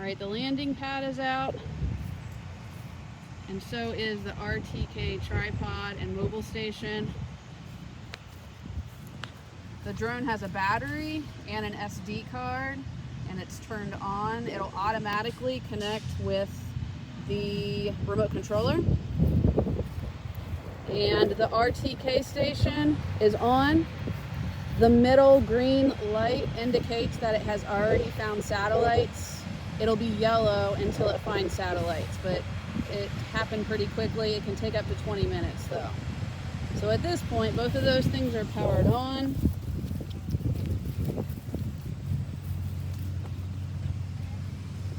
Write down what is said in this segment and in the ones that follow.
Alright, the landing pad is out, and so is the RTK tripod and mobile station. The drone has a battery and an SD card, and it's turned on. It'll automatically connect with the remote controller. And the RTK station is on. The middle green light indicates that it has already found satellites. It'll be yellow until it finds satellites, but it happened pretty quickly. It can take up to 20 minutes though. So at this point, both of those things are powered on.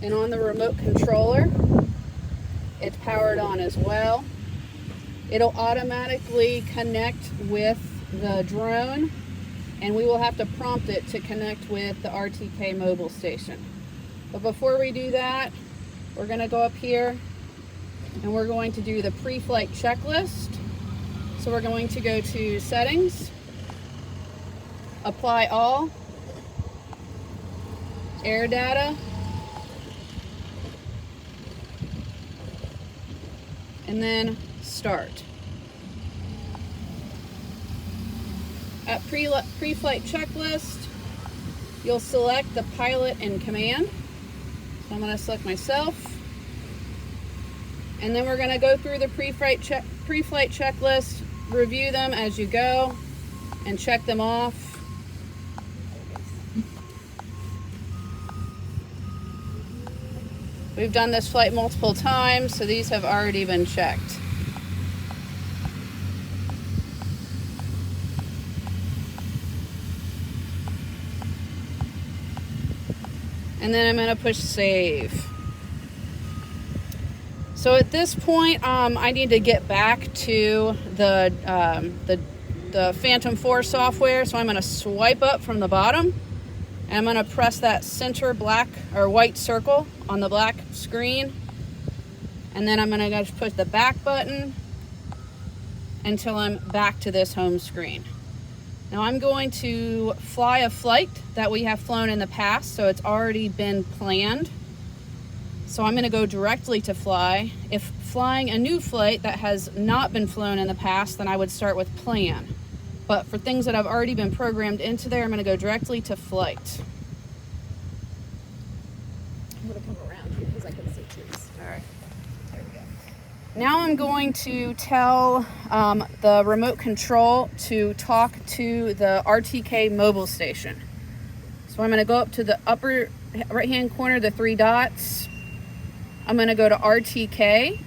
And on the remote controller, it's powered on as well. It'll automatically connect with the drone, and we will have to prompt it to connect with the RTK mobile station. But before we do that, we're going to go up here and we're going to do the pre-flight checklist. So we're going to go to Settings, Apply All, Airdata, and then Start. At pre-flight checklist, you'll select the pilot and command. So I'm going to select myself. And then we're going to go through the pre-flight checklist, review them as you go, and check them off. We've done this flight multiple times, so these have already been checked. And then I'm going to push save. So at this point, I need to get back to the Phantom 4 software. So I'm going to swipe up from the bottom, and I'm going to press that center black or white circle on the black screen. And then I'm going to push the back button until I'm back to this home screen. Now I'm going to fly a flight that we have flown in the past, so it's already been planned. So I'm going to go directly to fly. If flying a new flight that has not been flown in the past, then I would start with plan. But for things that have already been programmed into there, I'm going to go directly to flight. I'm going to come around here because I can see trees. All right. There we go. Now I'm going to tell the remote control to talk to the RTK mobile station. So I'm going to go up to the upper right-hand corner, the three dots. I'm going to go to RTK,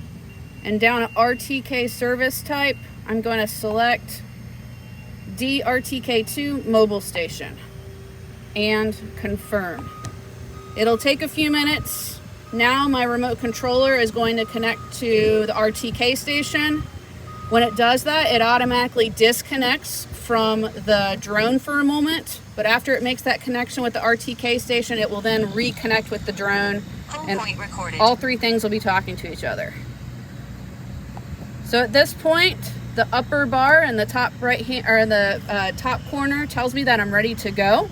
and down at RTK service type, I'm going to select DRTK2 mobile station and confirm. It'll take a few minutes. Now my remote controller is going to connect to the RTK station. When it does that, it automatically disconnects from the drone for a moment, but after it makes that connection with the RTK station, it will then reconnect with the drone, and all three things will be talking to each other. So at this point, the upper bar in the top right hand or the top corner tells me that I'm ready to go.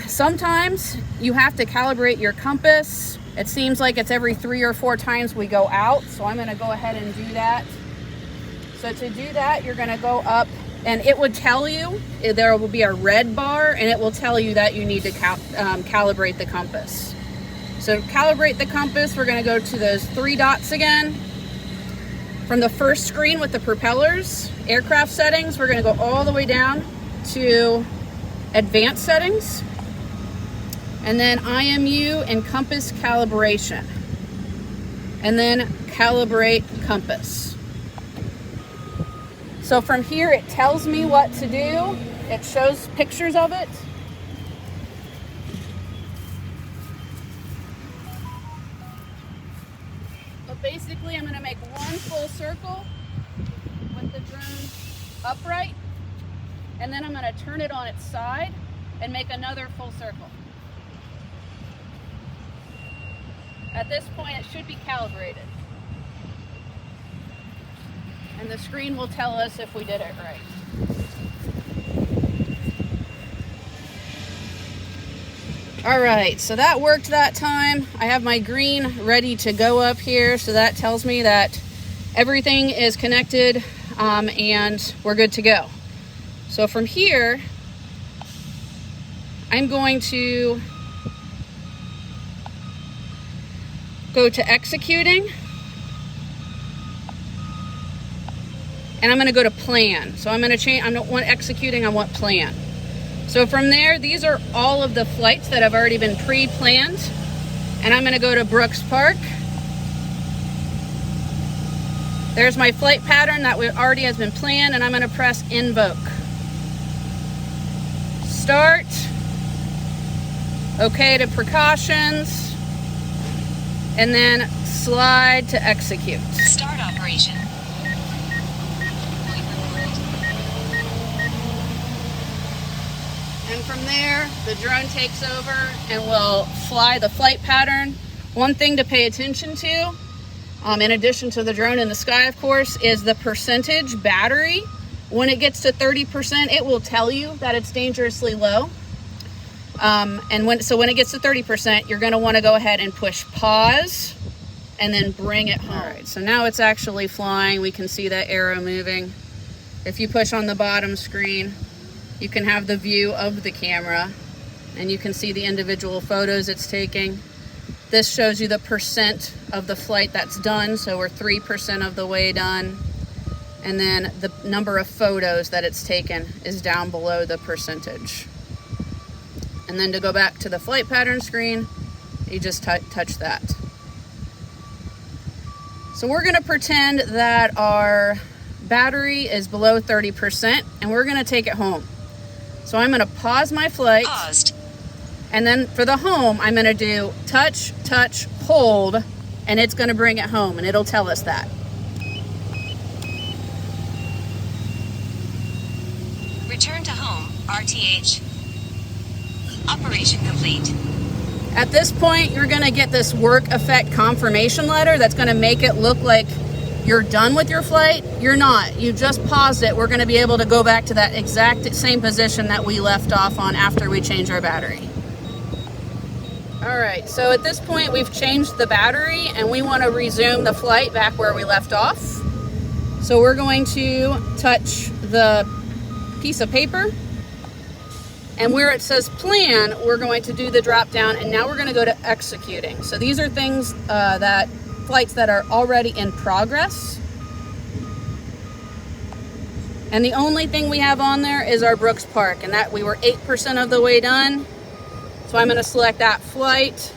Sometimes you have to calibrate your compass. It seems like it's every 3 or 4 times we go out, so I'm going to go ahead and do that. So to do that, you're going to go up, and it would tell you, there will be a red bar, and it will tell you that you need to calibrate the compass. So to calibrate the compass, we're going to go to those 3 dots again. From the first screen with the propellers, aircraft settings, we're going to go all the way down to advanced settings, and then IMU and compass calibration, and then calibrate compass. So from here, it tells me what to do. It shows pictures of it. But basically, I'm going to make one full circle with the drone upright, and then I'm going to turn it on its side and make another full circle. At this point, it should be calibrated. And the screen will tell us if we did it right. All right, so that worked that time. I have my green ready to go up here, so that tells me that everything is connected and we're good to go. So from here, I'm going to go to executing, and I'm going to go to plan. So I'm going to change, I don't want executing, I want plan. So from there, these are all of the flights that have already been pre-planned. And I'm gonna go to Brooks Park. There's my flight pattern that already has been planned, and I'm gonna press invoke. Start. Okay to precautions. And then slide to execute. Start operation. And from there, the drone takes over and will fly the flight pattern. One thing to pay attention to, in addition to the drone in the sky, of course, is the percentage battery. When it gets to 30%, it will tell you that it's dangerously low. And when it gets to 30%, you're gonna wanna go ahead and push pause and then bring it home. All right, so now it's actually flying. We can see that arrow moving. If you push on the bottom screen, you can have the view of the camera and you can see the individual photos it's taking. This shows you the percent of the flight that's done. So we're 3% of the way done. And then the number of photos that it's taken is down below the percentage. And then to go back to the flight pattern screen, you just touch that. So we're gonna pretend that our battery is below 30% and we're gonna take it home. So I'm gonna pause my flight. Paused. And then for the home, I'm gonna do touch, touch, hold, and it's gonna bring it home, and it'll tell us that. Return to home, RTH. Operation complete. At this point, you're gonna get this work effect confirmation letter that's gonna make it look like you're done with your flight. You're not. You just paused it. We're gonna be able to go back to that exact same position that we left off on after we change our battery. All right, so at this point we've changed the battery and we wanna resume the flight back where we left off. So we're going to touch the piece of paper, and where it says plan, we're going to do the drop down, and now we're gonna go to executing. So these are things flights that are already in progress. And the only thing we have on there is our Brooks Park, and that we were 8% of the way done. So I'm gonna select that flight.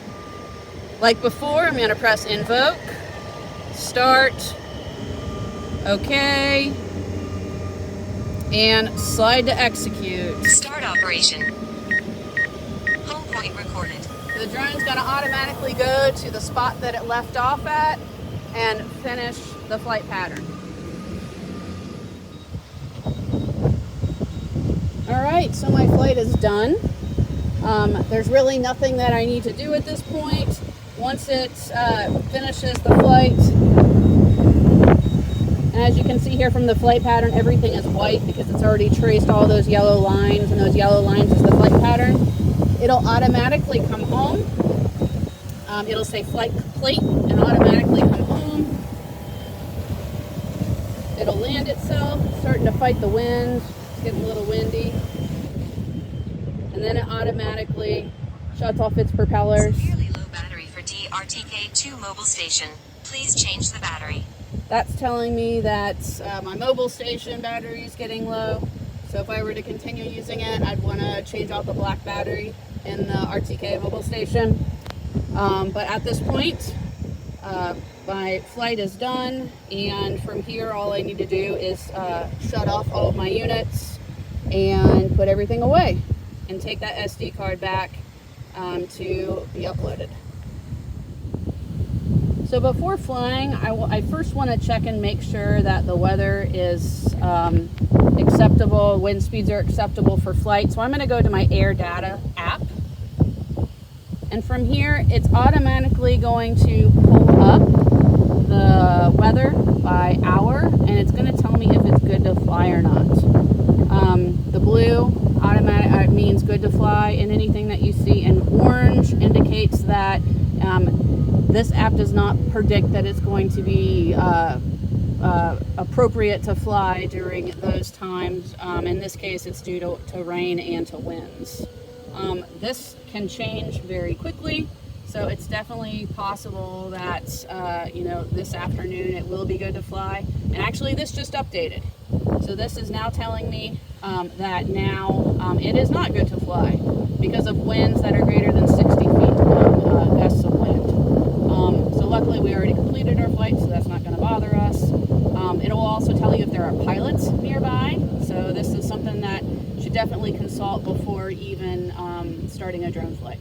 Like before, I'm gonna press invoke, start, okay, and slide to execute. Start operation. Home point recorded. The drone's gonna automatically go to the spot that it left off at and finish the flight pattern. All right, so my flight is done. There's really nothing that I need to do at this point. Once it finishes the flight, and as you can see here from the flight pattern, everything is white because it's already traced all those yellow lines, and those yellow lines is the flight pattern. It'll automatically come home. It'll say flight complete and automatically come home. It'll land itself, starting to fight the wind. It's getting a little windy. And then it automatically shuts off its propellers. Severely low battery for RTK2 mobile station. Please change the battery. That's telling me that my mobile station battery is getting low. So if I were to continue using it, I'd want to change out the black battery in the RTK mobile station. But at this point, my flight is done, and from here all I need to do is shut off all of my units and put everything away and take that SD card back to be uploaded. So before flying, I first want to check and make sure that the weather is acceptable, wind speeds are acceptable for flight. So I'm going to go to my Airdata app. And from here, it's automatically going to pull up the weather by hour, and it's going to tell me if it's good to fly or not. The blue automatic means good to fly, and anything that you see in orange indicates that this app does not predict that it's going to be appropriate to fly during those times. In this case, it's due to rain and to winds. This can change very quickly, so it's definitely possible that this afternoon it will be good to fly. And actually, this just updated, so this is now telling me that now it is not good to fly because of winds that are greater than 60 feet of gusts of wind. So luckily we already completed our flight, so that's not going to bother us. It'll also tell you if there are pilots nearby, so this is something that you should definitely consult before even starting a drone flight.